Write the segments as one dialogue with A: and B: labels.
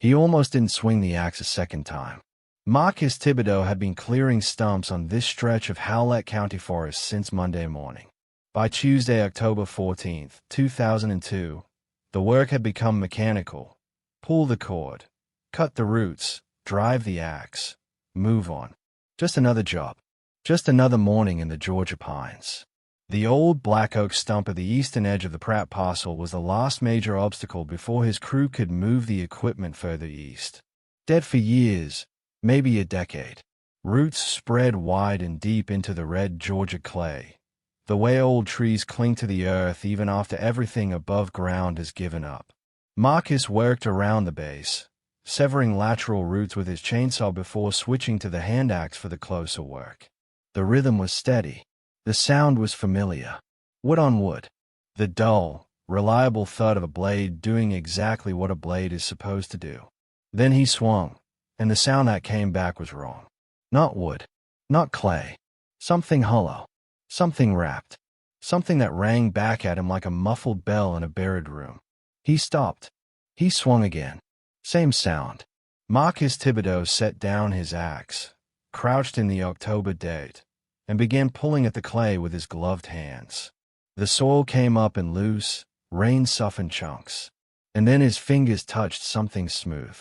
A: He almost didn't swing the axe a second time. Marcus Thibodeau had been clearing stumps on this stretch of Howlett County forest since Monday morning. By Tuesday, October 14, 2002, the work had become mechanical. Pull the cord, cut the roots, drive the axe, move on. Just another job. Just another morning in the Georgia pines. The old black oak stump at the eastern edge of the Pratt parcel was the last major obstacle before his crew could move the equipment further east. Dead for years, maybe a decade. Roots spread wide and deep into the red Georgia clay, the way old trees cling to the earth even after everything above ground has given up. Marcus worked around the base, severing lateral roots with his chainsaw before switching to the hand axe for the closer work. The rhythm was steady. The sound was familiar. Wood on wood. The dull, reliable thud of a blade doing exactly what a blade is supposed to do. Then he swung, and the sound that came back was wrong. Not wood. Not clay. Something hollow. Something wrapped. Something that rang back at him like a muffled bell in a buried room. He stopped. He swung again. Same sound. Marcus Thibodeau set down his axe, crouched in the October dirt, and began pulling at the clay with his gloved hands. The soil came up in loose, rain-softened chunks, and then his fingers touched something smooth.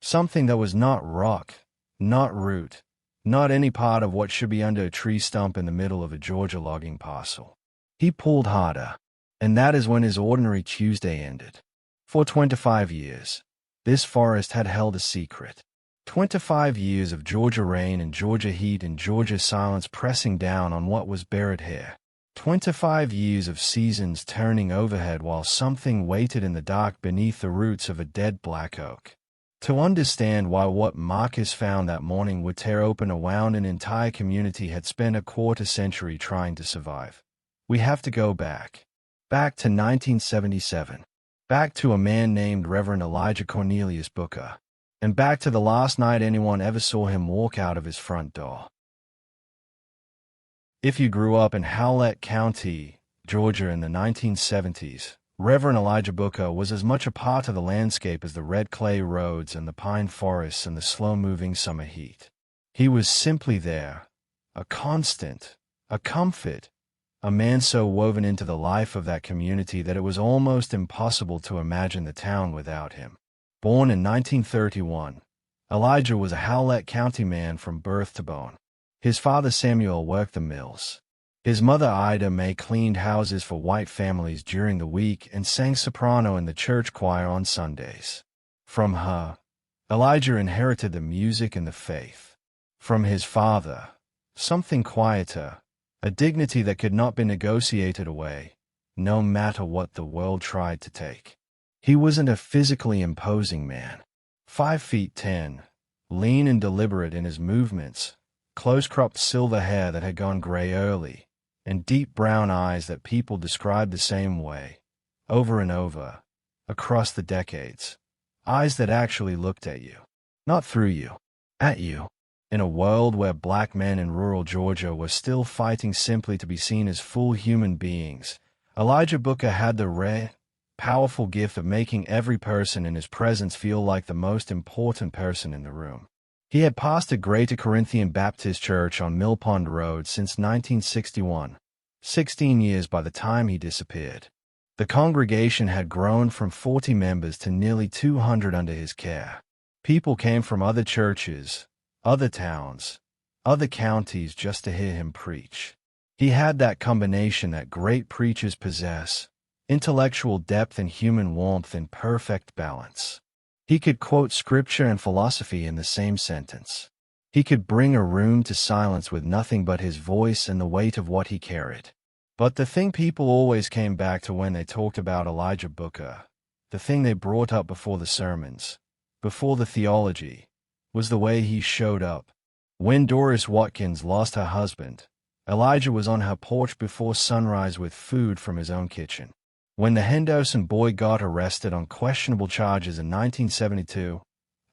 A: Something that was not rock, not root, not any part of what should be under a tree stump in the middle of a Georgia logging parcel. He pulled harder, and that is when his ordinary Tuesday ended. For 25 years, this forest had held a secret. 25 years of Georgia rain and Georgia heat and Georgia silence pressing down on what was buried here. 25 years of seasons turning overhead while something waited in the dark beneath the roots of a dead black oak. To understand why what Marcus found that morning would tear open a wound an entire community had spent a quarter century trying to survive, we have to go back. Back to 1977. Back to a man named Reverend Elijah Cornelius Booker. And back to the last night anyone ever saw him walk out of his front door. If you grew up in Howlett County, Georgia in the 1970s, Reverend Elijah Booker was as much a part of the landscape as the red clay roads and the pine forests and the slow-moving summer heat. He was simply there, a constant, a comfort, a man so woven into the life of that community that it was almost impossible to imagine the town without him. Born in 1931, Elijah was a Howlett County man from birth to bone. His father Samuel worked the mills. His mother Ida Mae cleaned houses for white families during the week and sang soprano in the church choir on Sundays. From her, Elijah inherited the music and the faith. From his father, something quieter, a dignity that could not be negotiated away, no matter what the world tried to take. He wasn't a physically imposing man. 5'10", lean and deliberate in his movements, close-cropped silver hair that had gone gray early, and deep brown eyes that people described the same way, over and over, across the decades. Eyes that actually looked at you. Not through you. At you. In a world where black men in rural Georgia were still fighting simply to be seen as full human beings, Elijah Booker had the rare, powerful gift of making every person in his presence feel like the most important person in the room. He had pastored Greater Corinthian Baptist Church on Mill Pond Road since 1961, 16 years by the time he disappeared. The congregation had grown from 40 members to nearly 200 under his care. People came from other churches, other towns, other counties just to hear him preach. He had that combination that great preachers possess, intellectual depth and human warmth in perfect balance. He could quote scripture and philosophy in the same sentence. He could bring a room to silence with nothing but his voice and the weight of what he carried. But the thing people always came back to when they talked about Elijah Booker, the thing they brought up before the sermons, before the theology, was the way he showed up. When Doris Watkins lost her husband, Elijah was on her porch before sunrise with food from his own kitchen. When the Henderson boy got arrested on questionable charges in 1972,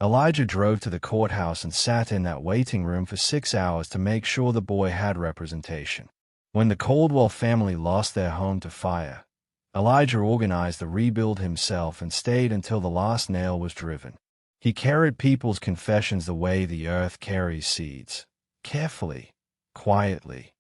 A: Elijah drove to the courthouse and sat in that waiting room for 6 hours to make sure the boy had representation. When the Caldwell family lost their home to fire, Elijah organized the rebuild himself and stayed until the last nail was driven. He carried people's confessions the way the earth carries seeds, carefully, quietly,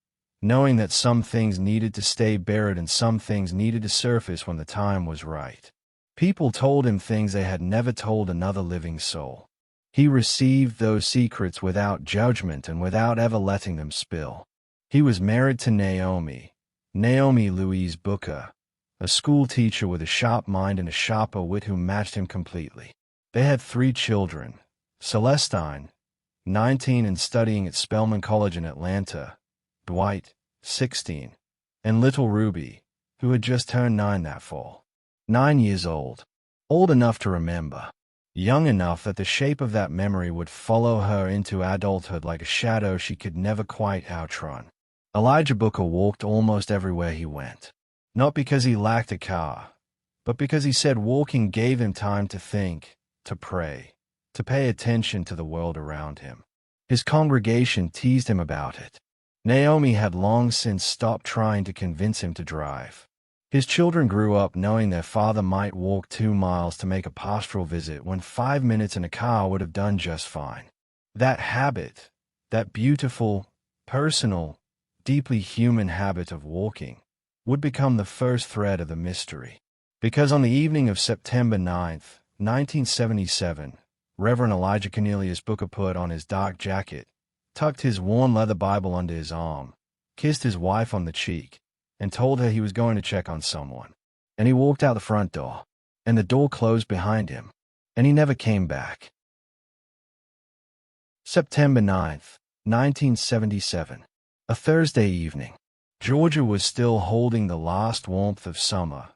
A: knowing that some things needed to stay buried and some things needed to surface when the time was right. People told him things they had never told another living soul. He received those secrets without judgment and without ever letting them spill. He was married to Naomi Louise Booker, a school teacher with a sharp mind and a sharper wit who matched him completely. They had 3 children, Celestine, 19 and studying at Spelman College in Atlanta, Dwight, 16, and little Ruby, who had just turned 9 that fall. 9 years old. Old enough to remember. Young enough that the shape of that memory would follow her into adulthood like a shadow she could never quite outrun. Elijah Booker walked almost everywhere he went. Not because he lacked a car, but because he said walking gave him time to think, to pray, to pay attention to the world around him. His congregation teased him about it. Naomi had long since stopped trying to convince him to drive. His children grew up knowing their father might walk 2 miles to make a pastoral visit when 5 minutes in a car would have done just fine. That habit, that beautiful, personal, deeply human habit of walking, would become the first thread of the mystery. Because on the evening of September 9th, 1977, Reverend Elijah Cornelius Booker put on his dark jacket, tucked his worn leather Bible under his arm, kissed his wife on the cheek, and told her he was going to check on someone. And he walked out the front door, and the door closed behind him, and he never came back. September 9th, 1977. A Thursday evening. Georgia was still holding the last warmth of summer,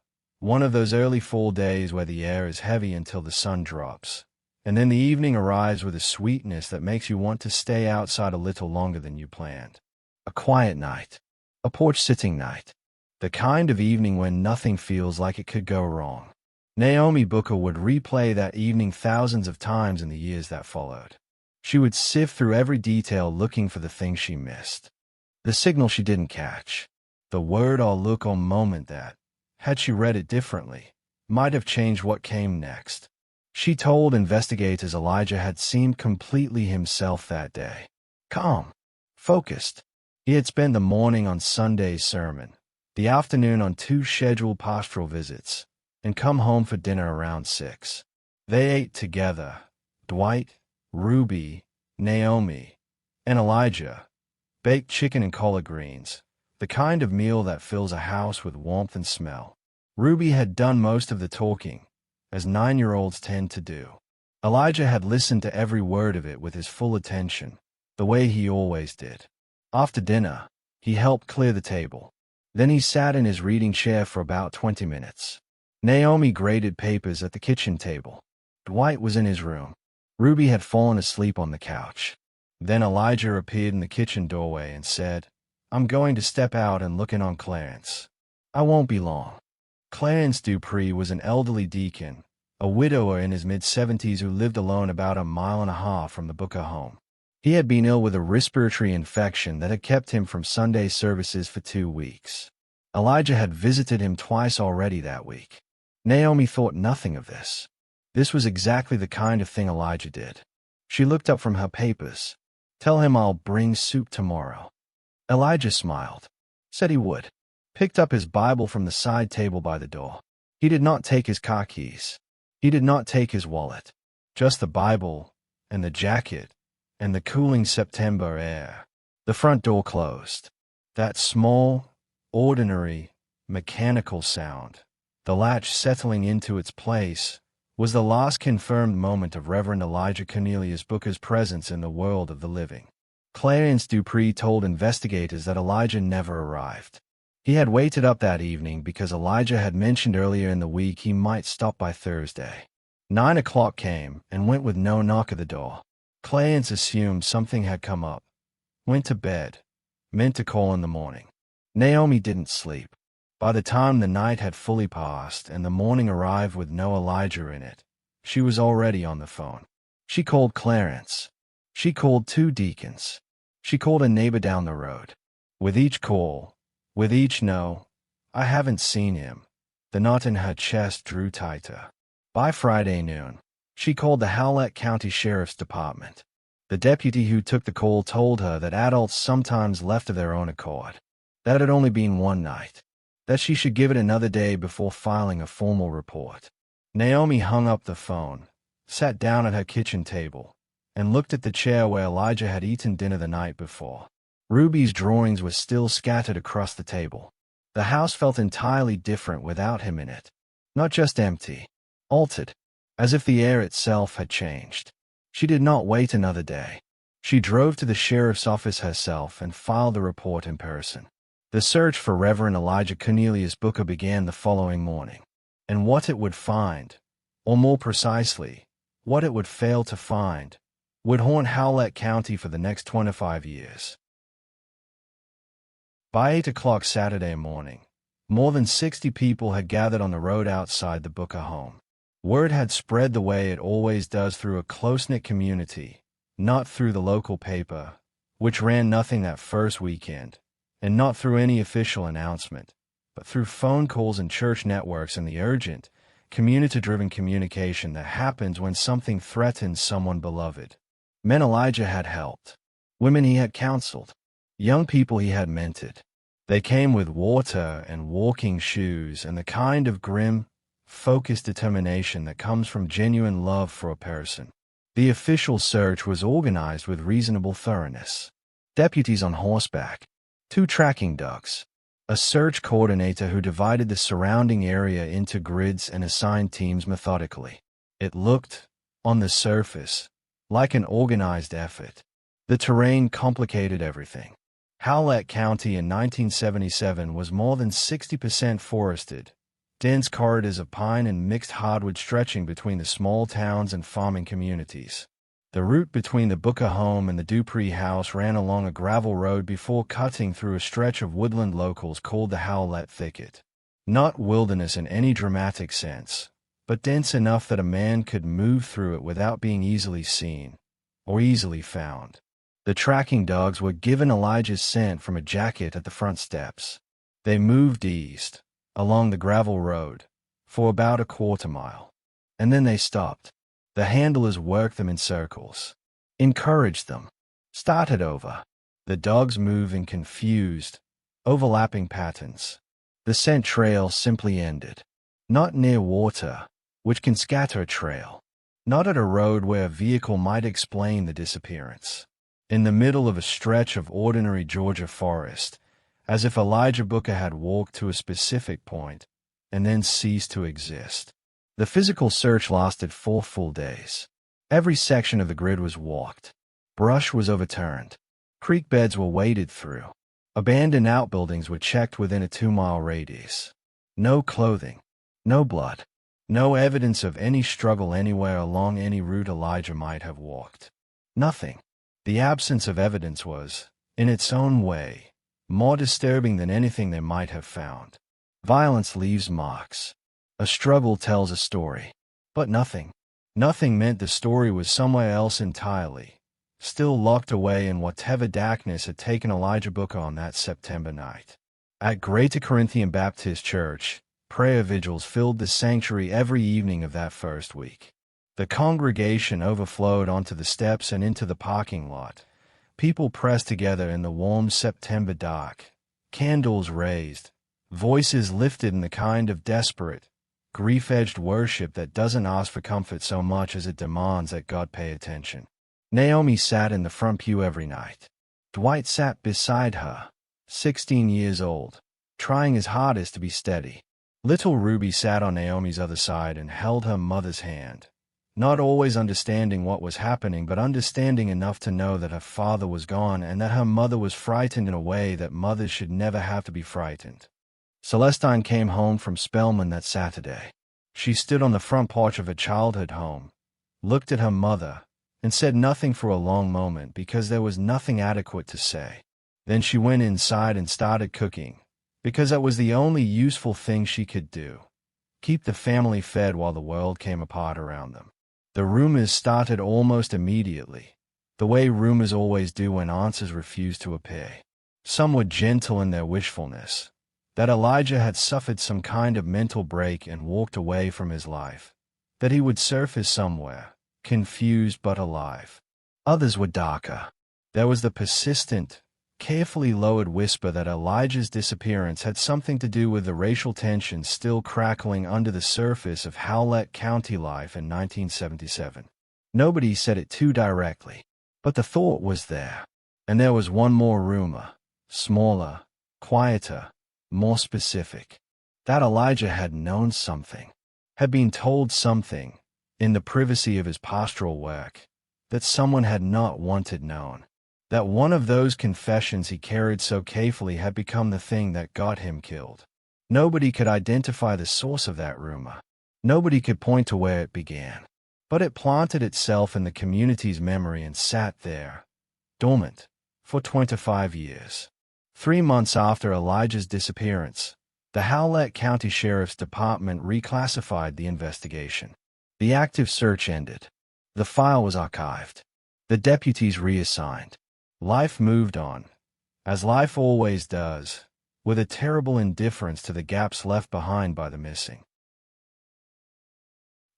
A: one of those early fall days where the air is heavy until the sun drops, and then the evening arrives with a sweetness that makes you want to stay outside a little longer than you planned. A quiet night. A porch-sitting night. The kind of evening when nothing feels like it could go wrong. Naomi Booker would replay that evening thousands of times in the years that followed. She would sift through every detail looking for the things she missed. The signal she didn't catch. The word or look or moment that, had she read it differently, might have changed what came next. She told investigators Elijah had seemed completely himself that day. Calm. Focused. He had spent the morning on Sunday's sermon, the afternoon on 2 scheduled pastoral visits, and come home for dinner around 6. They ate together, Dwight, Ruby, Naomi, and Elijah, baked chicken and collard greens, the kind of meal that fills a house with warmth and smell. Ruby had done most of the talking, as 9-year-olds tend to do. Elijah had listened to every word of it with his full attention, the way he always did. After dinner, he helped clear the table. Then he sat in his reading chair for about 20 minutes. Naomi graded papers at the kitchen table. Dwight was in his room. Ruby had fallen asleep on the couch. Then Elijah appeared in the kitchen doorway and said, "I'm going to step out and look in on Clarence. I won't be long." Clarence Dupree was an elderly deacon, a widower in his mid-70s who lived alone about 1.5 miles from the Booker home. He had been ill with a respiratory infection that had kept him from Sunday services for 2 weeks. Elijah had visited him twice already that week. Naomi thought nothing of this. This was exactly the kind of thing Elijah did. She looked up from her papers. "Tell him I'll bring soup tomorrow." Elijah smiled, said he would, picked up his Bible from the side table by the door. He did not take his car keys. He did not take his wallet. Just the Bible, and the jacket, and the cooling September air. The front door closed. That small, ordinary, mechanical sound, the latch settling into its place, was the last confirmed moment of Reverend Elijah Cornelius Booker's presence in the world of the living. Clarence Dupree told investigators that Elijah never arrived. He had waited up that evening because Elijah had mentioned earlier in the week he might stop by Thursday. 9 o'clock came and went with no knock at the door. Clarence assumed something had come up, went to bed, meant to call in the morning. Naomi didn't sleep. By the time the night had fully passed and the morning arrived with no Elijah in it, she was already on the phone. She called Clarence. She called 2 deacons. She called a neighbor down the road. With each call, with each "no, I haven't seen him," the knot in her chest drew tighter. By Friday noon, She called the Howlett County Sheriff's Department. The deputy who took the call told her that adults sometimes left of their own accord. That it had only been one night. That she should give it another day before filing a formal report. Naomi hung up the phone, sat down at her kitchen table, and looked at the chair where Elijah had eaten dinner the night before. Ruby's drawings were still scattered across the table. The house felt entirely different without him in it. Not just empty, altered, as if the air itself had changed. She did not wait another day. She drove to the sheriff's office herself and filed the report in person. The search for Reverend Elijah Cornelius Booker began the following morning. And what it would find, or more precisely, what it would fail to find, would haunt Howlett County for the next 25 years. By 8 o'clock Saturday morning, more than 60 people had gathered on the road outside the Booker home. Word had spread the way it always does through a close-knit community, not through the local paper, which ran nothing that first weekend, and not through any official announcement, but through phone calls and church networks and the urgent, community-driven communication that happens when something threatens someone beloved. Men Elijah had helped, women he had counseled, young people he had mentored. They came with water and walking shoes and the kind of grim, focused determination that comes from genuine love for a person. The official search was organized with reasonable thoroughness. Deputies on horseback, 2 tracking dogs, a search coordinator who divided the surrounding area into grids and assigned teams methodically. It looked, on the surface, like an organized effort. The terrain complicated everything. Howlett County in 1977 was more than 60% forested, dense corridors of pine and mixed hardwood stretching between the small towns and farming communities. The route between the Booker home and the Dupree house ran along a gravel road before cutting through a stretch of woodland locals called the Howlett Thicket. Not wilderness in any dramatic sense, but dense enough that a man could move through it without being easily seen or easily found. The tracking dogs were given Elijah's scent from a jacket at the front steps. They moved east, along the gravel road, for about a quarter mile. And then they stopped. The handlers worked them in circles, encouraged them, started over. The dogs moved in confused, overlapping patterns. The scent trail simply ended. Not near water, which can scatter a trail. Not at a road where a vehicle might explain the disappearance. In the middle of a stretch of ordinary Georgia forest, as if Elijah Booker had walked to a specific point and then ceased to exist. The physical search lasted 4 full days. Every section of the grid was walked. Brush was overturned. Creek beds were waded through. Abandoned outbuildings were checked within a 2-mile radius. No clothing. No blood. No evidence of any struggle anywhere along any route Elijah might have walked. Nothing. The absence of evidence was, in its own way, more disturbing than anything they might have found. Violence leaves marks. A struggle tells a story. But nothing. Nothing meant the story was somewhere else entirely, still locked away in whatever darkness had taken Elijah Booker on that September night. At Greater Corinthian Baptist Church, prayer vigils filled the sanctuary every evening of that first week. The congregation overflowed onto the steps and into the parking lot. People pressed together in the warm September dark, candles raised, voices lifted in the kind of desperate, grief-edged worship that doesn't ask for comfort so much as it demands that God pay attention. Naomi sat in the front pew every night. Dwight sat beside her, 16 years old, trying his hardest to be steady. Little Ruby sat on Naomi's other side and held her mother's hand, not always understanding what was happening, but understanding enough to know that her father was gone and that her mother was frightened in a way that mothers should never have to be frightened. Celestine came home from Spelman that Saturday. She stood on the front porch of her childhood home, looked at her mother, and said nothing for a long moment because there was nothing adequate to say. Then she went inside and started cooking, because that was the only useful thing she could do. Keep the family fed while the world came apart around them. The rumors started almost immediately, the way rumors always do when answers refuse to appear. Some were gentle in their wishfulness, that Elijah had suffered some kind of mental break and walked away from his life. that he would surface somewhere, confused but alive. Others were darker. There was the persistent, carefully lowered whisper that Elijah's disappearance had something to do with the racial tensions still crackling under the surface of Howlett County life in 1977. Nobody said it too directly, but the thought was there. And there was one more rumor, smaller, quieter, more specific, that Elijah had known something, had been told something, in the privacy of his pastoral work, that someone had not wanted known. That one of those confessions he carried so carefully had become the thing that got him killed. Nobody could identify the source of that rumor. Nobody could point to where it began. But it planted itself in the community's memory and sat there, dormant, for 25 years. 3 months after Elijah's disappearance, the Howlett County Sheriff's Department reclassified the investigation. The active search ended. The file was archived. The deputies reassigned. Life moved on, as life always does, with a terrible indifference to the gaps left behind by the missing.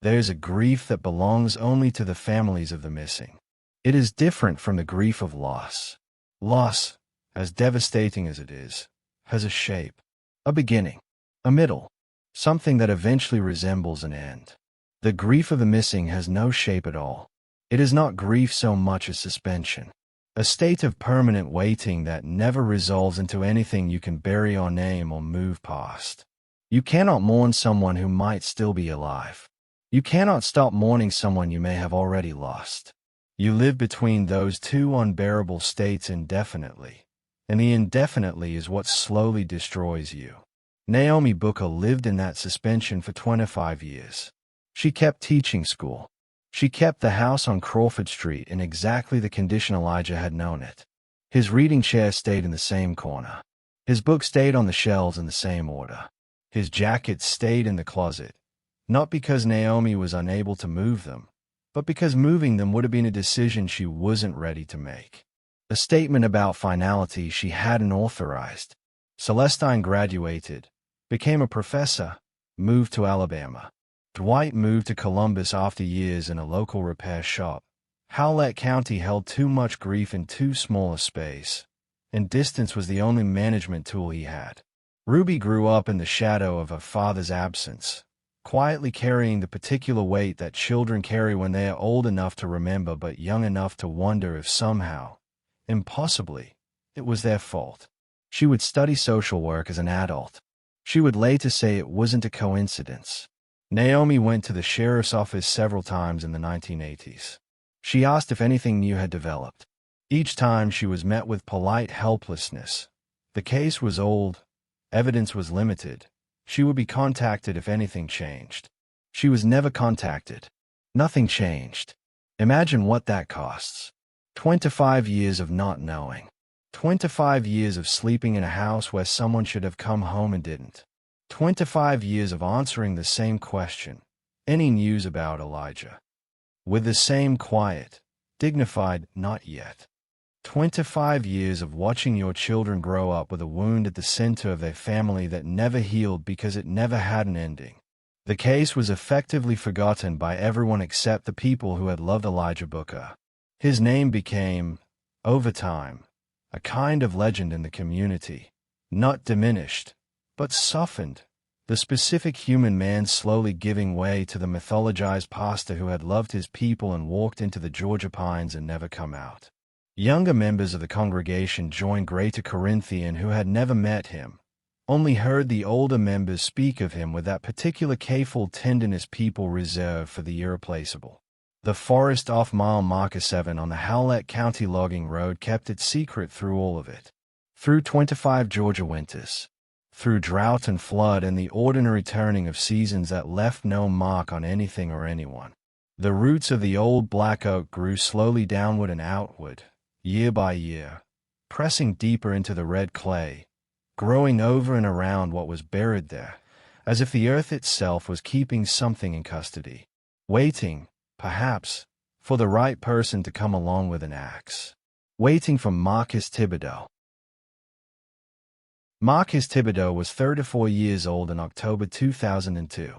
A: There's a grief that belongs only to the families of the missing. It is different from the grief of loss. Loss, as devastating as it is, has a shape, a beginning, a middle, something that eventually resembles an end. The grief of the missing has no shape at all. It is not grief so much as suspension. A state of permanent waiting that never resolves into anything you can bury or name or move past. You cannot mourn someone who might still be alive. You cannot stop mourning someone you may have already lost. You live between those two unbearable states indefinitely, and the indefinitely is what slowly destroys you. Naomi Booker lived in that suspension for 25 years. She kept teaching school. She kept the house on Crawford Street in exactly the condition Elijah had known it. His reading chair stayed in the same corner. His books stayed on the shelves in the same order. His jackets stayed in the closet, not because Naomi was unable to move them, but because moving them would have been a decision she wasn't ready to make. A statement about finality she hadn't authorized. Celestine graduated, became a professor, moved to Alabama. Dwight moved to Columbus after years in a local repair shop. Howlett County held too much grief in too small a space, and distance was the only management tool he had. Ruby grew up in the shadow of her father's absence, quietly carrying the particular weight that children carry when they are old enough to remember but young enough to wonder if somehow, impossibly, it was their fault. She would study social work as an adult. She would later say it wasn't a coincidence. Naomi went to the sheriff's office several times in the 1980s. She asked if anything new had developed. Each time she was met with polite helplessness. The case was old. Evidence was limited. She would be contacted if anything changed. She was never contacted. Nothing changed. Imagine what that costs. 25 years of not knowing. 25 years of sleeping in a house where someone should have come home and didn't. 25 years of answering the same question, any news about Elijah, with the same quiet, dignified, not yet. 25 years of watching your children grow up with a wound at the center of their family that never healed because it never had an ending. The case was effectively forgotten by everyone except the people who had loved Elijah Booker. His name became, over time, a kind of legend in the community, not diminished, but softened, the specific human man slowly giving way to the mythologized pastor who had loved his people and walked into the Georgia pines and never come out. Younger members of the congregation joined Greater Corinthian who had never met him, only heard the older members speak of him with that particular careful tenderness people reserve for the irreplaceable. The forest off mile marker 7 on the Howlett County logging road kept its secret through all of it. Through 25 Georgia winters. Through drought and flood and the ordinary turning of seasons that left no mark on anything or anyone. The roots of the old black oak grew slowly downward and outward, year by year, pressing deeper into the red clay, growing over and around what was buried there, as if the earth itself was keeping something in custody, waiting, perhaps, for the right person to come along with an axe. Waiting for Marcus Thibodeau. Marcus Thibodeau was 34 years old in October 2002.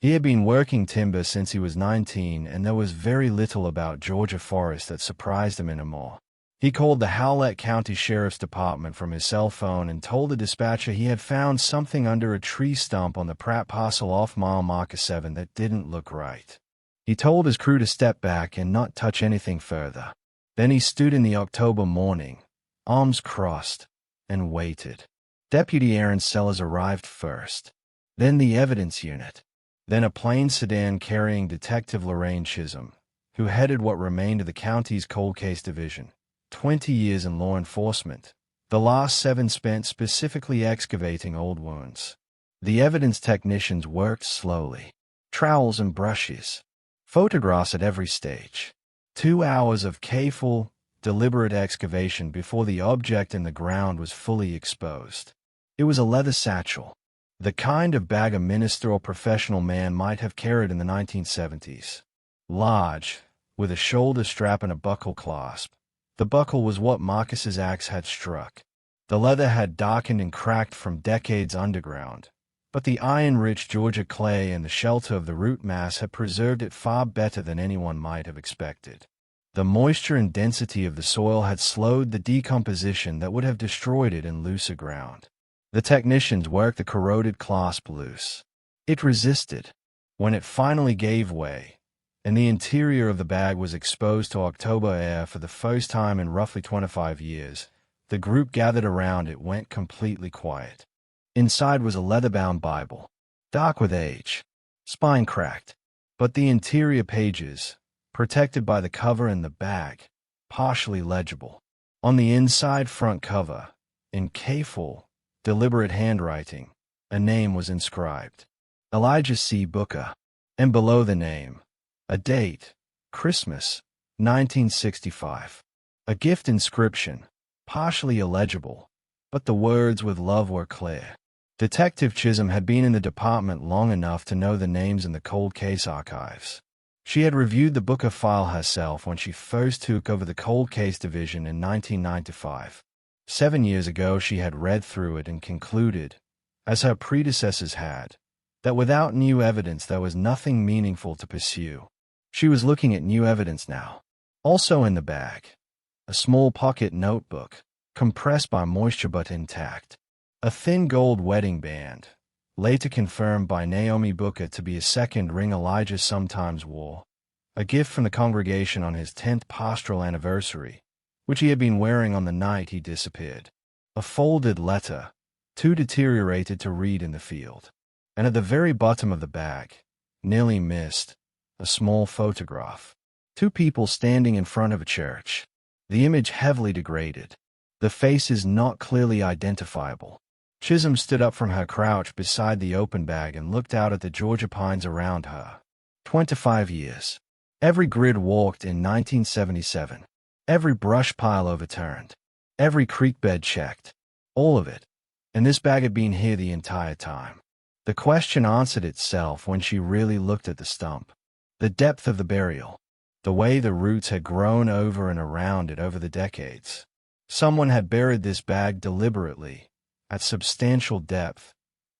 A: He had been working timber since he was 19, and there was very little about Georgia Forrest that surprised him anymore. He called the Howlett County Sheriff's Department from his cell phone and told the dispatcher he had found something under a tree stump on the Pratt Parcel off mile marker 7 that didn't look right. He told his crew to step back and not touch anything further. Then he stood in the October morning, arms crossed, and waited. Deputy Aaron Sellers arrived first, then the evidence unit, then a plain sedan carrying Detective Lorraine Chisholm, who headed what remained of the county's cold case division. 20 years in law enforcement, the last 7 spent specifically excavating old wounds. The evidence technicians worked slowly, trowels and brushes, photographs at every stage. 2 hours of careful, deliberate excavation before the object in the ground was fully exposed. It was a leather satchel, the kind of bag a minister or professional man might have carried in the 1970s. Large, with a shoulder strap and a buckle clasp. The buckle was what Marcus's axe had struck. The leather had darkened and cracked from decades underground, but the iron-rich Georgia clay and the shelter of the root mass had preserved it far better than anyone might have expected. The moisture and density of the soil had slowed the decomposition that would have destroyed it in looser ground. The technicians worked the corroded clasp loose. It resisted. When it finally gave way, and the interior of the bag was exposed to October air for the first time in roughly 25 years, the group gathered around it went completely quiet. Inside was a leather-bound Bible, dark with age, spine cracked, but the interior pages, protected by the cover and the bag, partially legible. On the inside front cover, in careful, deliberate handwriting, a name was inscribed, Elijah C. Booker, and below the name, a date, Christmas, 1965. A gift inscription, partially illegible, but the words with love were clear. Detective Chisholm had been in the department long enough to know the names in the cold case archives. She had reviewed the Booker file herself when she first took over the cold case division in 1995. 7 years ago she had read through it and concluded, as her predecessors had, that without new evidence there was nothing meaningful to pursue. She was looking at new evidence now. Also in the bag, a small pocket notebook, compressed by moisture but intact. A thin gold wedding band, later confirmed by Naomi Booker to be a second ring Elijah sometimes wore. A gift from the congregation on his 10th pastoral anniversary, which he had been wearing on the night he disappeared. A folded letter, too deteriorated to read in the field. And at the very bottom of the bag, nearly missed, a small photograph. 2 people standing in front of a church. The image heavily degraded. The faces not clearly identifiable. Chisholm stood up from her crouch beside the open bag and looked out at the Georgia pines around her. 25 years. Every grid walked in 1977. Every brush pile overturned. Every creek bed checked. All of it. And this bag had been here the entire time. The question answered itself when she really looked at the stump. The depth of the burial. The way the roots had grown over and around it over the decades. Someone had buried this bag deliberately, at substantial depth,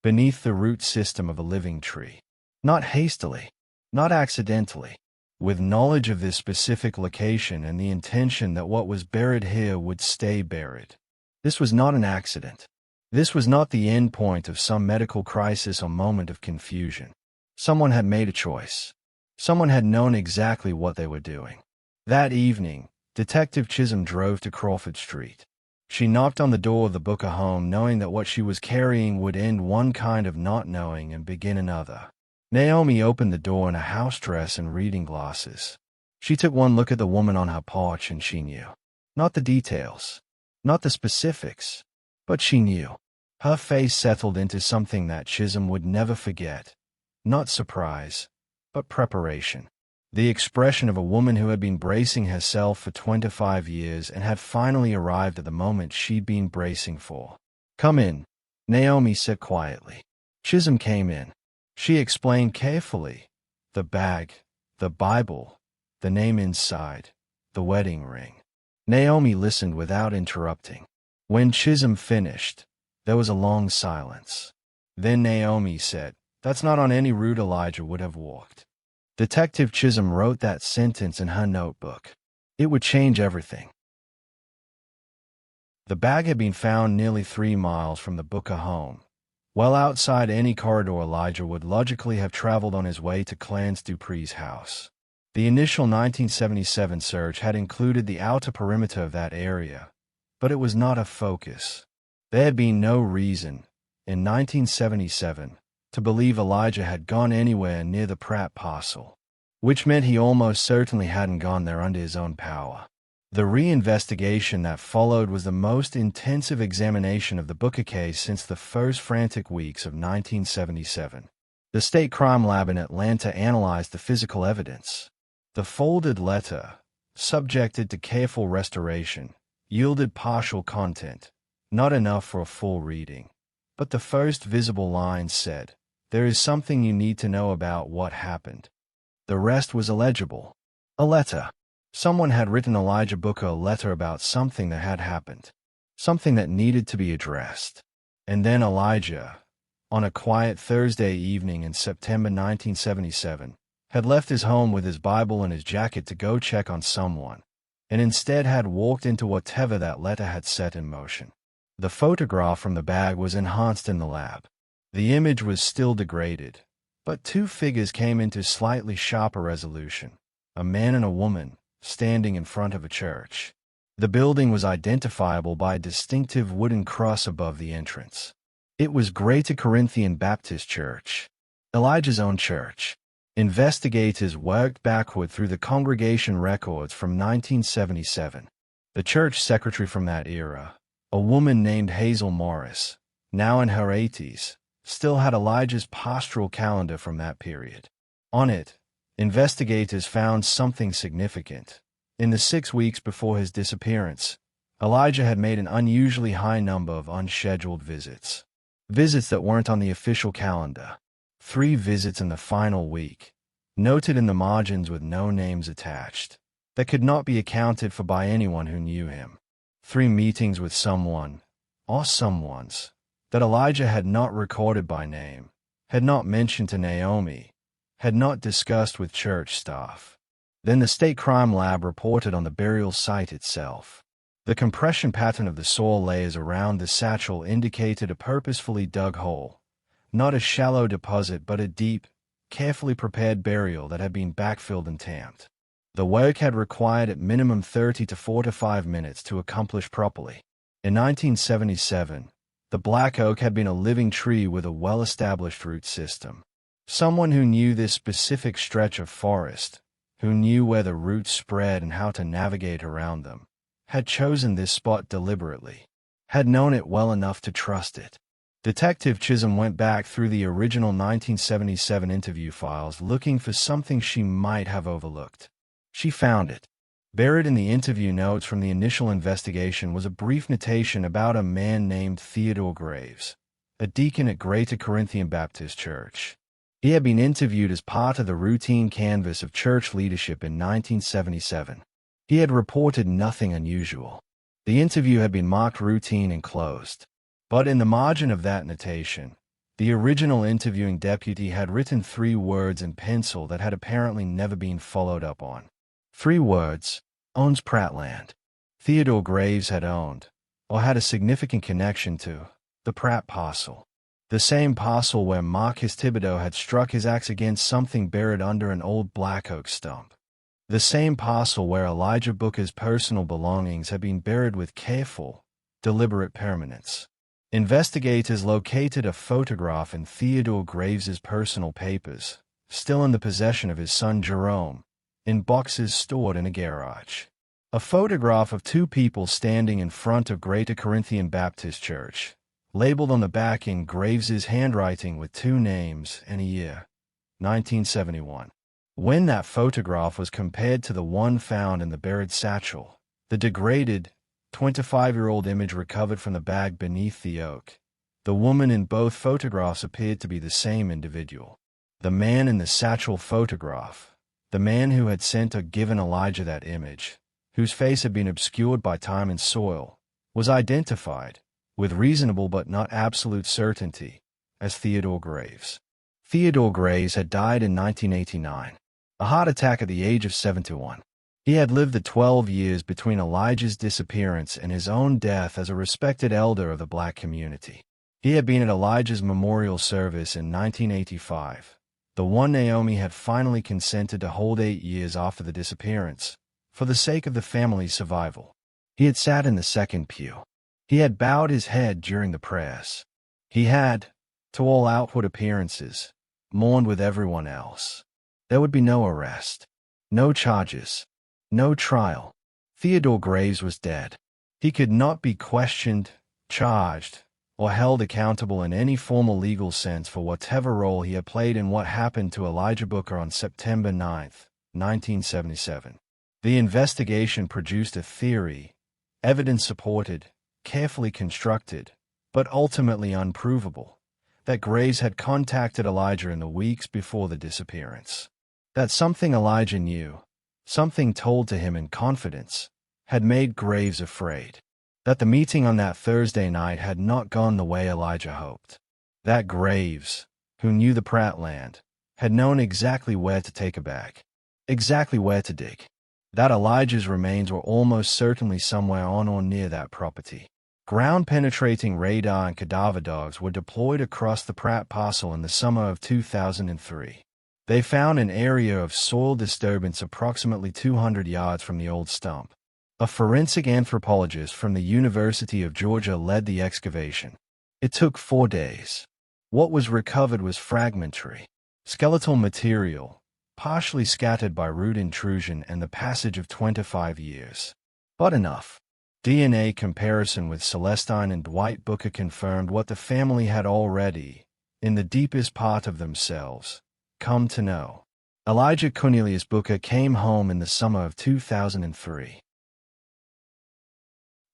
A: beneath the root system of a living tree. Not hastily, not accidentally, with knowledge of this specific location and the intention that what was buried here would stay buried. This was not an accident. This was not the end point of some medical crisis or moment of confusion. Someone had made a choice. Someone had known exactly what they were doing. That evening, Detective Chisholm drove to Crawford Street. She knocked on the door of the Booker home knowing that what she was carrying would end one kind of not knowing and begin another. Naomi opened the door in a house dress and reading glasses. She took one look at the woman on her porch and she knew. Not the details, not the specifics, but she knew. Her face settled into something that Chisholm would never forget. Not surprise, but preparation. The expression of a woman who had been bracing herself for 25 years and had finally arrived at the moment she'd been bracing for. "Come in," Naomi said quietly. Chisholm came in. She explained carefully. The bag, the Bible, the name inside, the wedding ring. Naomi listened without interrupting. When Chisholm finished, there was a long silence. Then Naomi said, That's not on any route Elijah would have walked. Detective Chisholm wrote that sentence in her notebook. It would change everything. The bag had been found nearly 3 miles from the Booker home, well outside any corridor Elijah would logically have traveled on his way to Clarence Dupree's house. The initial 1977 search had included the outer perimeter of that area, but it was not a focus. There had been no reason, in 1977, to believe Elijah had gone anywhere near the Pratt parcel, which meant he almost certainly hadn't gone there under his own power. The reinvestigation that followed was the most intensive examination of the Booker case since the first frantic weeks of 1977. The State Crime Lab in Atlanta analyzed the physical evidence. The folded letter, subjected to careful restoration, yielded partial content, not enough for a full reading. But the first visible line said, "There is something you need to know about what happened." The rest was illegible. A letter. Someone had written Elijah Booker a letter about something that had happened, something that needed to be addressed. And then Elijah, on a quiet Thursday evening in September 1977, had left his home with his Bible and his jacket to go check on someone, and instead had walked into whatever that letter had set in motion. The photograph from the bag was enhanced in the lab. The image was still degraded, but 2 figures came into slightly sharper resolution, a man and a woman, standing in front of a church. The building was identifiable by a distinctive wooden cross above the entrance. It was Greater Corinthian Baptist Church, Elijah's own church. Investigators worked backward through the congregation records from 1977. The church secretary from that era, a woman named Hazel Morris, now in her 80s, still had Elijah's pastoral calendar from that period. On it, investigators found something significant. In the 6 weeks before his disappearance, Elijah had made an unusually high number of unscheduled visits. Visits that weren't on the official calendar. 3 visits in the final week, noted in the margins with no names attached, that could not be accounted for by anyone who knew him. 3 meetings with someone, or someones, that Elijah had not recorded by name, had not mentioned to Naomi, had not discussed with church staff. Then the State Crime Lab reported on the burial site itself. The compression pattern of the soil layers around the satchel indicated a purposefully dug hole, not a shallow deposit but a deep, carefully prepared burial that had been backfilled and tamped. The work had required at minimum 30 to 45 minutes to accomplish properly. In 1977, the black oak had been a living tree with a well-established root system. Someone who knew this specific stretch of forest, who knew where the roots spread and how to navigate around them, had chosen this spot deliberately, had known it well enough to trust it. Detective Chisholm went back through the original 1977 interview files looking for something she might have overlooked. She found it. Buried in the interview notes from the initial investigation was a brief notation about a man named Theodore Graves, a deacon at Greater Corinthian Baptist Church. He had been interviewed as part of the routine canvass of church leadership in 1977. He had reported nothing unusual. The interview had been marked routine and closed. But in the margin of that notation, the original interviewing deputy had written 3 words in pencil that had apparently never been followed up on. 3 words: owns Prattland. Theodore Graves had owned, or had a significant connection to, the Pratt parcel. The same parcel where Marcus Thibodeau had struck his axe against something buried under an old black oak stump. The same parcel where Elijah Booker's personal belongings had been buried with careful, deliberate permanence. Investigators located a photograph in Theodore Graves's personal papers, still in the possession of his son Jerome, in boxes stored in a garage. A photograph of 2 people standing in front of Greater Corinthian Baptist Church, labeled on the back in Graves's handwriting with 2 names and a year, 1971. When that photograph was compared to the one found in the buried satchel, the degraded, 25-year-old image recovered from the bag beneath the oak, the woman in both photographs appeared to be the same individual. The man in the satchel photograph, the man who had sent or given Elijah that image, whose face had been obscured by time and soil, was identified, with reasonable but not absolute certainty, as Theodore Graves. Theodore Graves had died in 1989, a heart attack at the age of 71. He had lived the 12 years between Elijah's disappearance and his own death as a respected elder of the black community. He had been at Elijah's memorial service in 1985, the one Naomi had finally consented to hold 8 years after the disappearance, for the sake of the family's survival. He had sat in the second pew. He had bowed his head during the prayers. He had, to all outward appearances, mourned with everyone else. There would be no arrest, no charges, no trial. Theodore Graves was dead. He could not be questioned, charged, or held accountable in any formal legal sense for whatever role he had played in what happened to Elijah Booker on September 9, 1977. The investigation produced a theory, evidence-supported, carefully constructed, but ultimately unprovable, that Graves had contacted Elijah in the weeks before the disappearance. That something Elijah knew, something told to him in confidence, had made Graves afraid. That the meeting on that Thursday night had not gone the way Elijah hoped. That Graves, who knew the Pratt land, had known exactly where to take a bag, exactly where to dig. That Elijah's remains were almost certainly somewhere on or near that property. Ground-penetrating radar and cadaver dogs were deployed across the Pratt parcel in the summer of 2003. They found an area of soil disturbance approximately 200 yards from the old stump. A forensic anthropologist from the University of Georgia led the excavation. It took 4 days. What was recovered was fragmentary, skeletal material, partially scattered by root intrusion and the passage of 25 years. But enough. DNA comparison with Celestine and Dwight Booker confirmed what the family had already, in the deepest part of themselves, come to know. Elijah Cornelius Booker came home in the summer of 2003.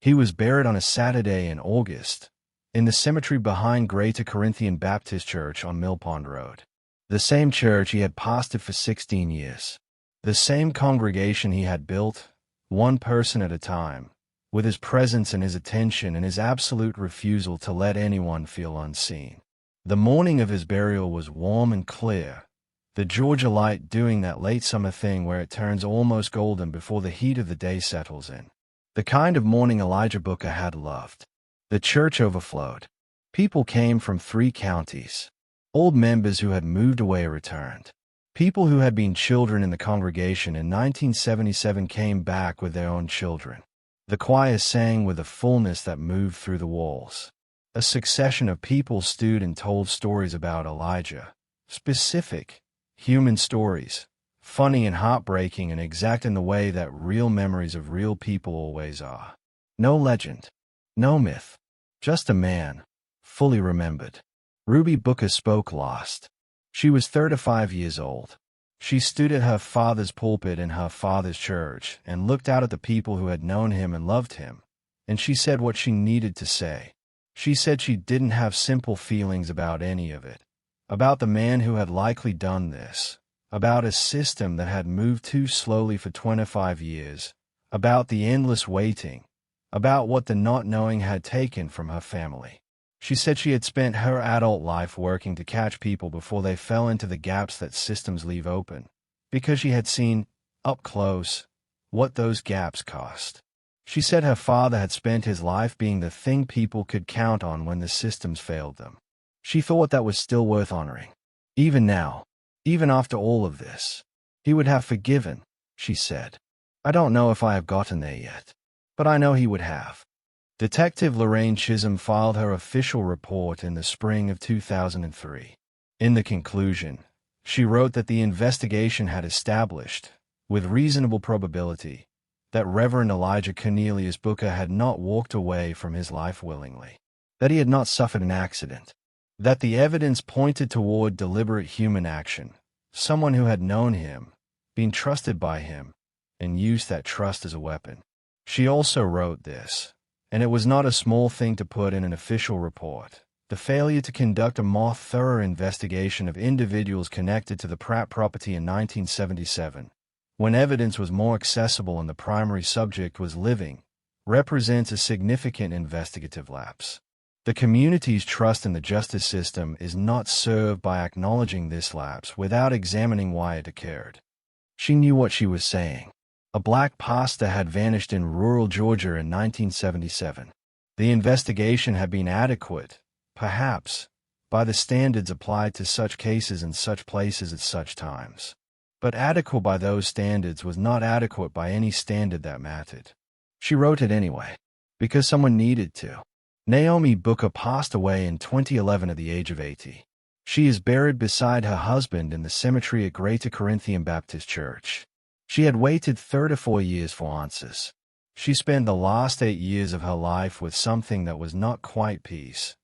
A: He was buried on a Saturday in August, in the cemetery behind Greater Corinthian Baptist Church on Mill Pond Road. The same church he had pastored for 16 years. The same congregation he had built, one person at a time, with his presence and his attention and his absolute refusal to let anyone feel unseen. The morning of his burial was warm and clear, the Georgia light doing that late summer thing where it turns almost golden before the heat of the day settles in. The kind of morning Elijah Booker had loved. The church overflowed. People came from 3 counties. Old members who had moved away returned. People who had been children in the congregation in 1977 came back with their own children. The choir sang with a fullness that moved through the walls. A succession of people stood and told stories about Elijah. Specific, human stories. Funny and heartbreaking and exact in the way that real memories of real people always are. No legend. No myth. Just a man, fully remembered. Ruby Booker spoke last. She was 35 years old. She stood at her father's pulpit in her father's church and looked out at the people who had known him and loved him, and she said what she needed to say. She said she didn't have simple feelings about any of it, about the man who had likely done this, about a system that had moved too slowly for 25 years, about the endless waiting, about what the not knowing had taken from her family. She said she had spent her adult life working to catch people before they fell into the gaps that systems leave open, because she had seen, up close, what those gaps cost. She said her father had spent his life being the thing people could count on when the systems failed them. She thought that was still worth honoring. Even now, even after all of this, he would have forgiven, she said. I don't know if I have gotten there yet, but I know he would have. Detective Lorraine Chisholm filed her official report in the spring of 2003. In the conclusion, she wrote that the investigation had established, with reasonable probability, that Reverend Elijah Cornelius Booker had not walked away from his life willingly, that he had not suffered an accident, that the evidence pointed toward deliberate human action, someone who had known him, been trusted by him, and used that trust as a weapon. She also wrote this, and it was not a small thing to put in an official report, the failure to conduct a more thorough investigation of individuals connected to the Pratt property in 1977, when evidence was more accessible and the primary subject was living, represents a significant investigative lapse. The community's trust in the justice system is not served by acknowledging this lapse without examining why it occurred. She knew what she was saying. A black pastor had vanished in rural Georgia in 1977. The investigation had been adequate, perhaps, by the standards applied to such cases in such places at such times. But adequate by those standards was not adequate by any standard that mattered. She wrote it anyway, because someone needed to. Naomi Booker passed away in 2011 at the age of 80. She is buried beside her husband in the cemetery at Greater Corinthian Baptist Church. She had waited 34 years for answers. She spent the last 8 years of her life with something that was not quite peace,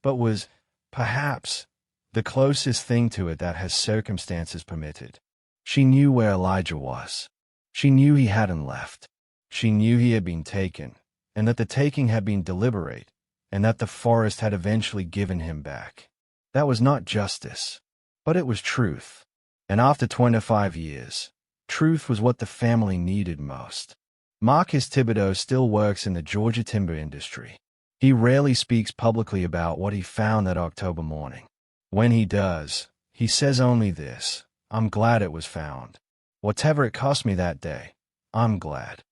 A: but was, perhaps, the closest thing to it that her circumstances permitted. She knew where Elijah was. She knew he hadn't left. She knew he had been taken, and that the taking had been deliberate, and that the forest had eventually given him back. That was not justice, but it was truth. And after 25 years, truth was what the family needed most. Marcus Thibodeau still works in the Georgia timber industry. He rarely speaks publicly about what he found that October morning. When he does, he says only this: "I'm glad it was found. Whatever it cost me that day, I'm glad."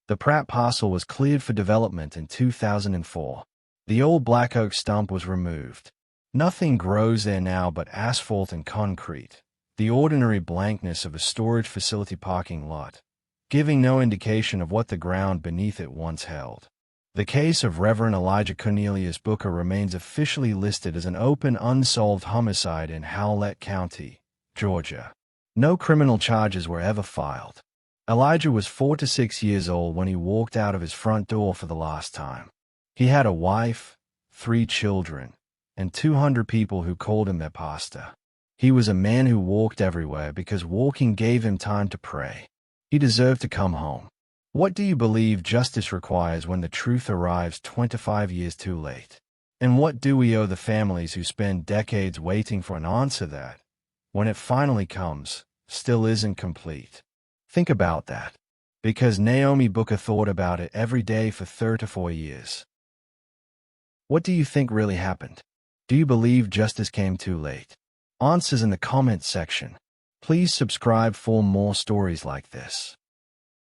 A: The Pratt parcel was cleared for development in 2004. The old black oak stump was removed. Nothing grows there now but asphalt and concrete, the ordinary blankness of a storage facility parking lot, giving no indication of what the ground beneath it once held. The case of Reverend Elijah Cornelius Booker remains officially listed as an open, unsolved homicide in Howlett County, Georgia. No criminal charges were ever filed. Elijah was 4 to 6 years old when he walked out of his front door for the last time. He had a wife, 3 children, and 200 people who called him their pastor. He was a man who walked everywhere because walking gave him time to pray. He deserved to come home. What do you believe justice requires when the truth arrives 25 years too late? And what do we owe the families who spend decades waiting for an answer that, when it finally comes, still isn't complete? Think about that. Because Naomi Booker thought about it every day for 34 years. What do you think really happened? Do you believe justice came too late? Answers in the comments section. Please subscribe for more stories like this.